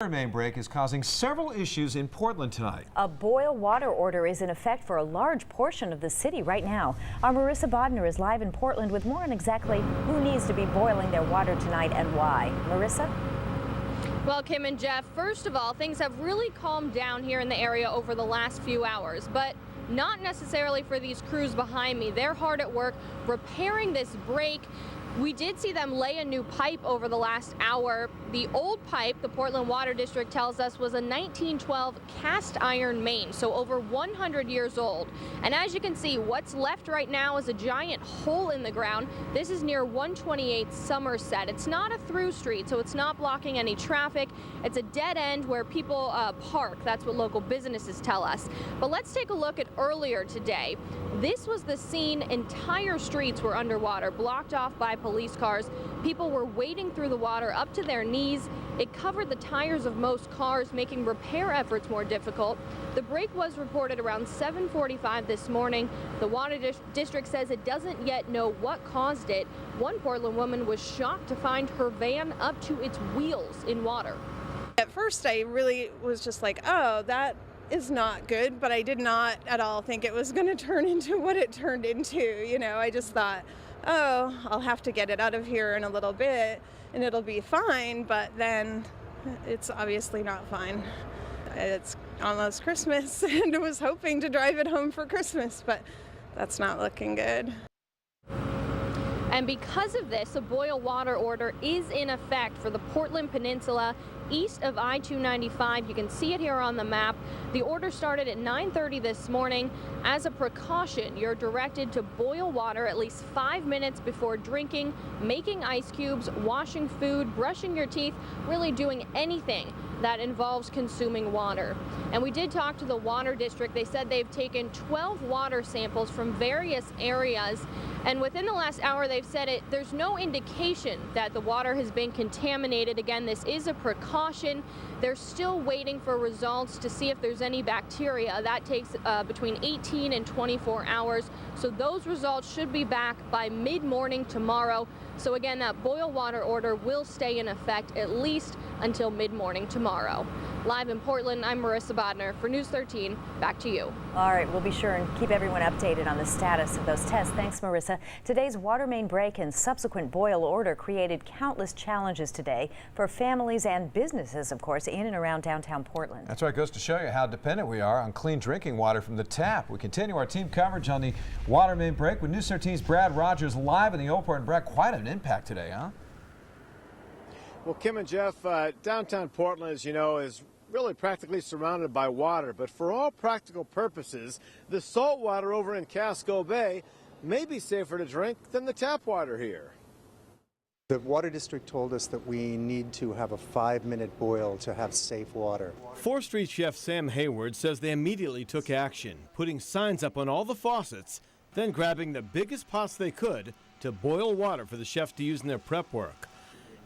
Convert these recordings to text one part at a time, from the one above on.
Water main break is causing several issues in Portland tonight. A boil water order is in effect for a large portion of the city right now. Our Marissa Bodner is live in Portland with more on exactly who needs to be boiling their water tonight and why. Marissa? Well, Kim and Jeff, first of all, things have really calmed down here in the area over the last few hours, but not necessarily for these crews behind me. They're hard at work repairing this break. We did see them lay a new pipe over the last hour. The old pipe, the Portland Water District tells us, was a 1912 cast iron main, so over 100 years old. And as you can see, what's left right now is a giant hole in the ground. This is near 128 Somerset. It's not a through street, so it's not blocking any traffic. It's a dead end where people park. That's what local businesses tell us. But let's take a look at earlier today. This was the scene. Entire streets were underwater, blocked off by police cars. People were wading through the water up to their knees. It covered the tires of most cars, making repair efforts more difficult. The break was reported around 7:45 this morning. The Water District says it doesn't yet know what caused it. One Portland woman was shocked to find her van up to its wheels in water. At first, I really was just like, oh, that is not good, but I did not at all think it was going to turn into what it turned into. You know, I just thought, oh, I'll have to get it out of here in a little bit and it'll be fine, but then it's obviously not fine. It's almost Christmas and I was hoping to drive it home for Christmas, but that's not looking good. And because of this, a boil water order is in effect for the Portland Peninsula east of I-295. You can see it here on the map. The order started at 9:30 this morning. As a precaution, you're directed to boil water at least 5 minutes before drinking, making ice cubes, washing food, brushing your teeth, really doing anything that involves consuming water. And we did talk to the Water District. They said they've taken 12 water samples from various areas, and within the last hour they've said there's no indication that the water has been contaminated. Again, this is a precaution. They're still waiting for results to see if there's any bacteria. That takes between 18 and 24 hours. So those results should be back by mid-morning tomorrow. So again, that boil water order will stay in effect at least until mid-morning tomorrow. Live in Portland, I'm Marissa Bodner for News 13. Back to you. All right, we'll be sure and keep everyone updated on the status of those tests. Thanks, Marissa. Today's water main break and subsequent boil order created countless challenges today for families and businesses, of course, in and around downtown Portland. That's right. It goes to show you how dependent we are on clean drinking water from the tap. We continue our team coverage on the water main break with News 13's Brad Rogers live in the Old Port. And Brad, quite an impact today, huh? Well, Kim and Jeff, downtown Portland, as you know, is really practically surrounded by water. But for all practical purposes, the salt water over in Casco Bay may be safer to drink than the tap water here. The Water District told us that we need to have a 5-minute boil to have safe water. 4th Street chef Sam Hayward says they immediately took action, putting signs up on all the faucets, then grabbing the biggest pots they could to boil water for the chefs to use in their prep work.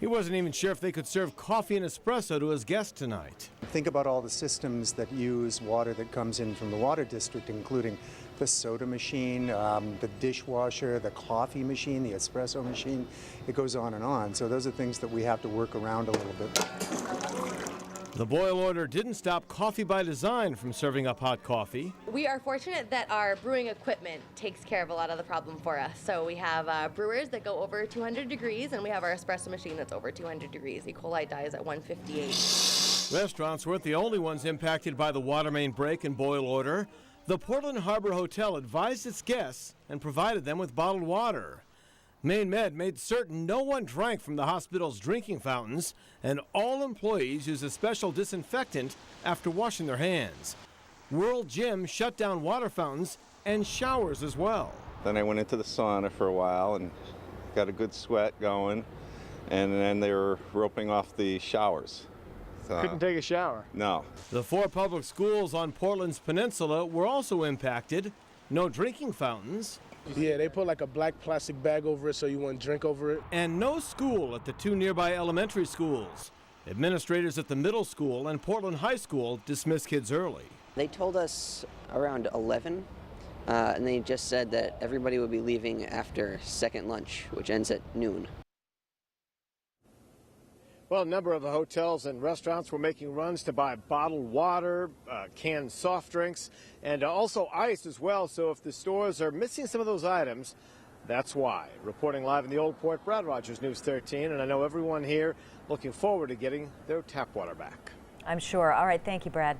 He wasn't even sure if they could serve coffee and espresso to his guests tonight. Think about all the systems that use water that comes in from the Water District, including the soda machine, the dishwasher, the coffee machine, the espresso machine. It goes on and on. So those are things that we have to work around a little bit. The boil order didn't stop Coffee by Design from serving up hot coffee. We are fortunate that our brewing equipment takes care of a lot of the problem for us. So we have brewers that go over 200 degrees, and we have our espresso machine that's over 200 degrees. E. coli dies at 158. Restaurants weren't the only ones impacted by the water main break and boil order. The Portland Harbor Hotel advised its guests and provided them with bottled water. Maine Med made certain no one drank from the hospital's drinking fountains, and all employees use a special disinfectant after washing their hands. World Gym shut down water fountains and showers as well. Then I went into the sauna for a while and got a good sweat going, and then they were roping off the showers. Couldn't take a shower. No. The 4 public schools on Portland's peninsula were also impacted. No drinking fountains. Yeah, they put like a black plastic bag over it so you wouldn't drink over it. And no school at the 2 nearby elementary schools. Administrators at the middle school and Portland High School dismissed kids early. They told us around 11, and they just said that everybody would be leaving after second lunch, which ends at noon. Well, a number of the hotels and restaurants were making runs to buy bottled water, canned soft drinks, and also ice as well. So if the stores are missing some of those items, that's why. Reporting live in the Old Port, Brad Rogers, News 13. And I know everyone here looking forward to getting their tap water back. I'm sure. All right. Thank you, Brad.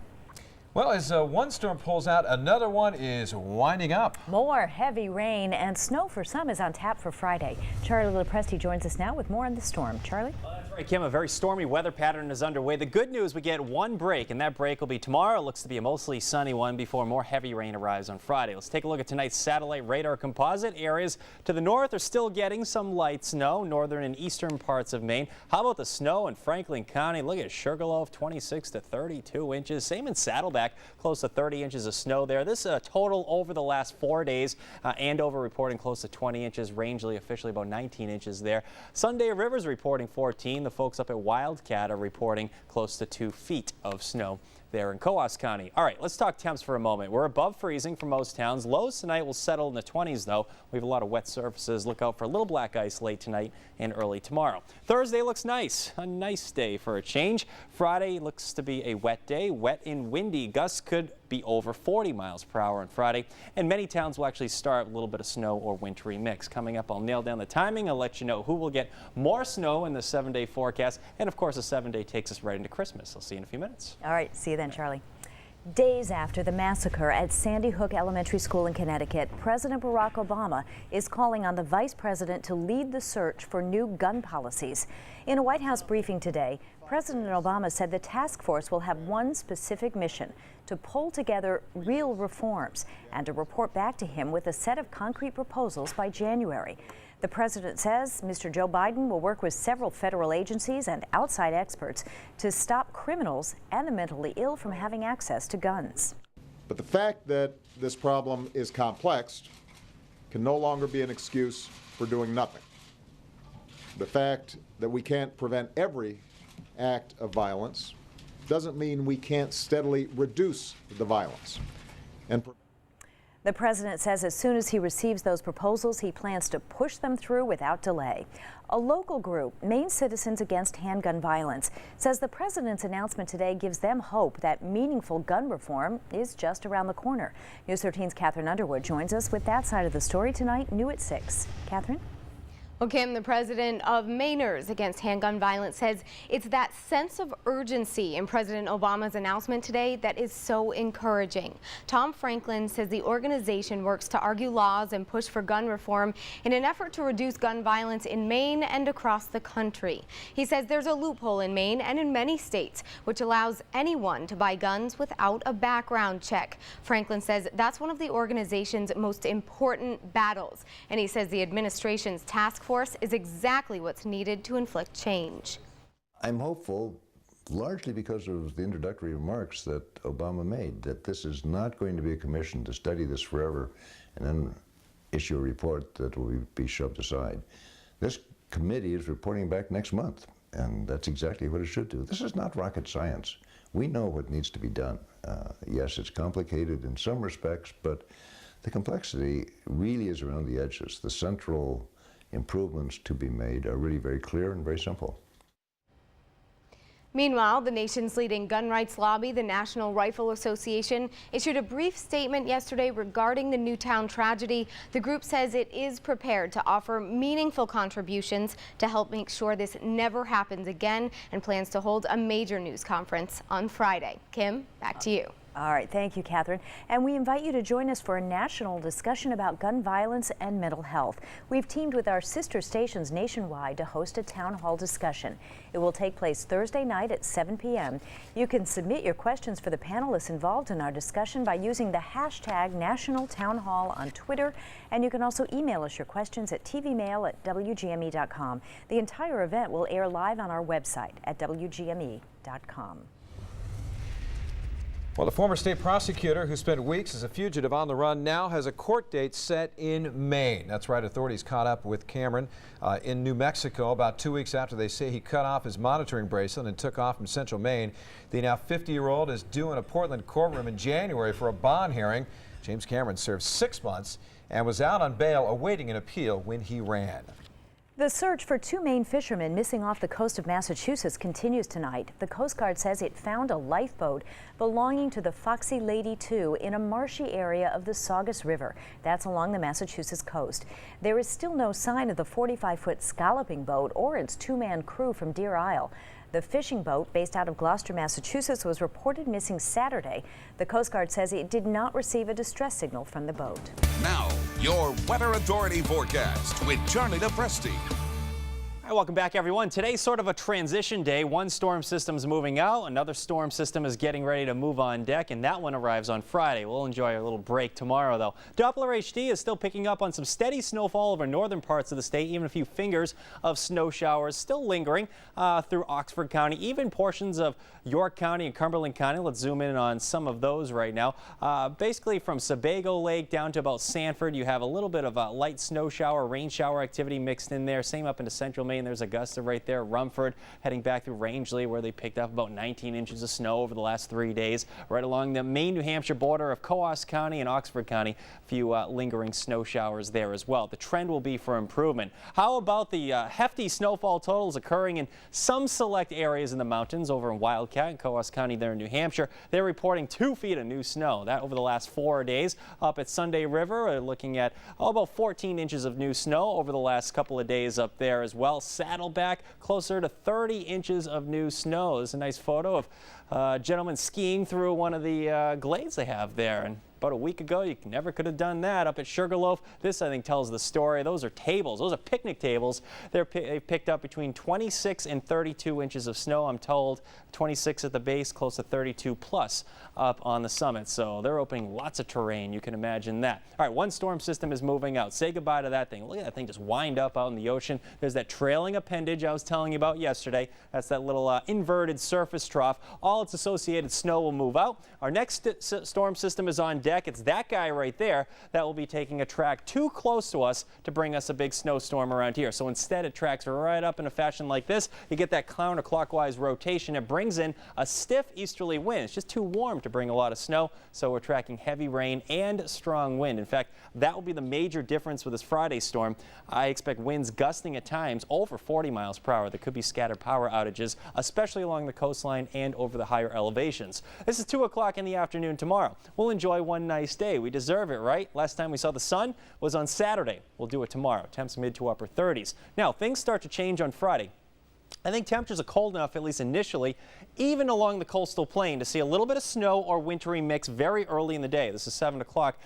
Well, as one storm pulls out, another one is winding up. More heavy rain and snow for some is on tap for Friday. Charlie LaPresti joins us now with more on the storm. Charlie? That's right, Kim. A very stormy weather pattern is underway. The good news, we get one break, and that break will be tomorrow. It looks to be a mostly sunny one before more heavy rain arrives on Friday. Let's take a look at tonight's satellite radar composite. Areas to the north are still getting some light snow, northern and eastern parts of Maine. How about the snow in Franklin County? Look at Sugarloaf, 26 to 32 inches. Same in Saddleback, close to 30 inches of snow there. This is a total over the last 4 days. Andover reporting close to 20 inches. Rangeley officially about 19 inches there. Sunday Rivers reporting 14. The folks up at Wildcat are reporting close to 2 feet of snow there in Coos County. All right, let's talk temps for a moment. We're above freezing for most towns. Lows tonight will settle in the 20s, though. We have a lot of wet surfaces. Look out for a little black ice late tonight and early tomorrow. Thursday looks nice. A nice day for a change. Friday looks to be a wet day. Wet and windy. Gusts could be over 40 miles per hour on Friday. And many towns will actually start with a little bit of snow or wintry mix. Coming up, I'll nail down the timing. I'll let you know who will get more snow in the 7-day forecast. And, of course, the 7-day takes us right into Christmas. I'll see you in a few minutes. All right. See you then, Charlie. Days after the massacre at Sandy Hook Elementary School in Connecticut, President Barack Obama is calling on the vice president to lead the search for new gun policies. In a White House briefing today, President Obama said the task force will have one specific mission: to pull together real reforms and to report back to him with a set of concrete proposals by January. The president says Mr. Joe Biden will work with several federal agencies and outside experts to stop criminals and the mentally ill from having access to guns. But the fact that this problem is complex can no longer be an excuse for doing nothing. The fact that we can't prevent every act of violence doesn't mean we can't steadily reduce the violence. The president says as soon as he receives those proposals, he plans to push them through without delay. A local group, Maine Citizens Against Handgun Violence, says the president's announcement today gives them hope that meaningful gun reform is just around the corner. News 13's Catherine Underwood joins us with that side of the story tonight, new at 6. Catherine? Well, Kim, the president of Mainers Against Handgun Violence says it's that sense of urgency in President Obama's announcement today that is so encouraging. Tom Franklin says the organization works to argue laws and push for gun reform in an effort to reduce gun violence in Maine and across the country. He says there's a loophole in Maine and in many states which allows anyone to buy guns without a background check. Franklin says that's one of the organization's most important battles, and he says the administration's task force is exactly what's needed to inflict change. I'm hopeful, largely because of the introductory remarks that Obama made, that this is not going to be a commission to study this forever and then issue a report that will be shoved aside. This committee is reporting back next month, and that's exactly what it should do. This is not rocket science. We know what needs to be done. Yes, it's complicated in some respects, but the complexity really is around the edges. The central improvements to be made are really very clear and very simple. Meanwhile, the nation's leading gun rights lobby, the National Rifle Association, issued a brief statement yesterday regarding the Newtown tragedy. The group says it is prepared to offer meaningful contributions to help make sure this never happens again, and plans to hold a major news conference on Friday. Kim, back to you. All right, thank you, Catherine. And we invite you to join us for a national discussion about gun violence and mental health. We've teamed with our sister stations nationwide to host a town hall discussion. It will take place Thursday night at 7 p.m. You can submit your questions for the panelists involved in our discussion by using the hashtag National Town Hall on Twitter, and you can also email us your questions at tvmail@wgme.com. The entire event will air live on our website at wgme.com. Well, the former state prosecutor who spent weeks as a fugitive on the run now has a court date set in Maine. That's right, authorities caught up with Cameron in New Mexico about 2 weeks after they say he cut off his monitoring bracelet and took off from central Maine. The now 50-year-old is due in a Portland courtroom in January for a bond hearing. James Cameron served 6 months and was out on bail awaiting an appeal when he ran. The search for two Maine fishermen missing off the coast of Massachusetts continues tonight. The Coast Guard says it found a lifeboat belonging to the Foxy Lady 2 in a marshy area of the Saugus River. That's along the Massachusetts coast. There is still no sign of the 45-foot scalloping boat or its two-man crew from Deer Isle. The fishing boat, based out of Gloucester, Massachusetts, was reported missing Saturday. The Coast Guard says it did not receive a distress signal from the boat. Now, your Weather Authority forecast with Charlie DePresti. Hi, welcome back, everyone. Today's sort of a transition day. One storm system's moving out, another storm system is getting ready to move on deck, and that one arrives on Friday. We'll enjoy a little break tomorrow, though. Doppler HD is still picking up on some steady snowfall over northern parts of the state, even a few fingers of snow showers still lingering through Oxford County, even portions of York County and Cumberland County. Let's zoom in on some of those right now. Basically from Sebago Lake down to about Sanford, you have a little bit of a light snow shower, rain shower activity mixed in there. Same up into central Maine. There's Augusta right there, Rumford, heading back through Rangeley, where they picked up about 19 inches of snow over the last 3 days. Right along the Maine-New Hampshire border of Coos County and Oxford County, a few lingering snow showers there as well. The trend will be for improvement. How about the hefty snowfall totals occurring in some select areas in the mountains over in Wildcat and Coos County there in New Hampshire? They're reporting 2 feet of new snow. That over the last 4 days. Up at Sunday River, looking at about 14 inches of new snow over the last couple of days up there as well. Saddleback, closer to 30 inches of new snow. There's a nice photo of a gentleman skiing through one of the glades they have there. And about a week ago, you never could have done that. Up at Sugarloaf, this I think tells the story. Those are tables. Those are picnic tables. They've picked up between 26 and 32 inches of snow, I'm told. 26 at the base, close to 32 plus up on the summit. So they're opening lots of terrain. You can imagine that. All right, one storm system is moving out. Say goodbye to that thing. Look at that thing just wind up out in the ocean. There's that trailing appendage I was telling you about yesterday. That's that little inverted surface trough. All its associated snow will move out. Our next storm system is on deck. It's that guy right there that will be taking a track too close to us to bring us a big snowstorm around here. So instead it tracks right up in a fashion like this. You get that counterclockwise rotation. It brings in a stiff easterly wind. It's just too warm to bring a lot of snow, so we're tracking heavy rain and strong wind. In fact, that will be the major difference with this Friday storm. I expect winds gusting at times over 40 miles per hour. There could be scattered power outages, especially along the coastline and over the higher elevations. This is 2 o'clock in the afternoon tomorrow. We'll enjoy one nice day. We deserve it, right? Last time we saw the sun was on Saturday. We'll do it tomorrow. Temps mid to upper 30s. Now, things start to change on Friday. I think temperatures are cold enough, at least initially, even along the coastal plain, to see a little bit of snow or wintry mix very early in the day. This is 7 o'clock.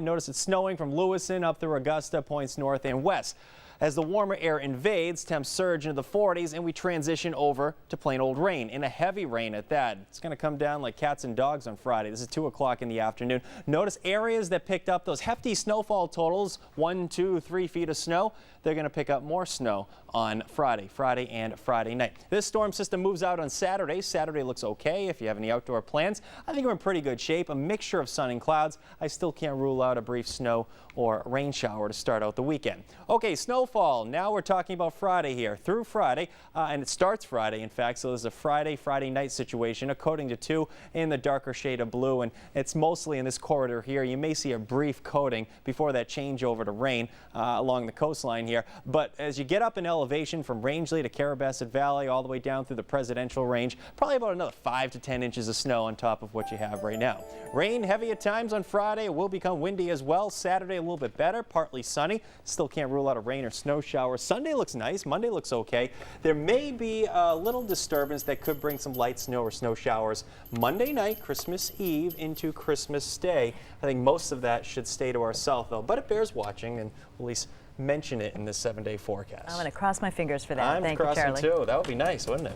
Notice it's snowing from Lewiston up through Augusta, points north and west. As the warmer air invades, temps surge into the 40s and we transition over to plain old rain, and a heavy rain at that. It's going to come down like cats and dogs on Friday. This is 2 o'clock in the afternoon. Notice areas that picked up those hefty snowfall totals, 1, 2, 3 feet of snow. They're going to pick up more snow on Friday and Friday night. This storm system moves out on Saturday. Saturday looks okay if you have any outdoor plans. I think we're in pretty good shape. A mixture of sun and clouds. I still can't rule out a brief snow or rain shower to start out the weekend. Okay, snowfall. Now we're talking about Friday here. Through Friday, and it starts Friday, in fact, so there's a Friday night situation, a coating to 2 in the darker shade of blue, and it's mostly in this corridor here. You may see a brief coating before that change over to rain along the coastline here. But as you get up in elevation from Rangeley to Carrabassett Valley all the way down through the Presidential Range, probably about another 5 to 10 inches of snow on top of what you have right now. Rain heavy at times on Friday. It will become windy as well. Saturday a little bit better, partly sunny. Still can't rule out a rain or snow shower. Sunday looks nice. Monday looks okay. There may be a little disturbance that could bring some light snow or snow showers Monday night, Christmas Eve into Christmas Day. I think most of that should stay to our south though, but it bears watching, and we'll at least mention it in this 7-day forecast. I'm going to cross my fingers for that. I'm Thank you, crossing Charlie. too. That would be nice, wouldn't it?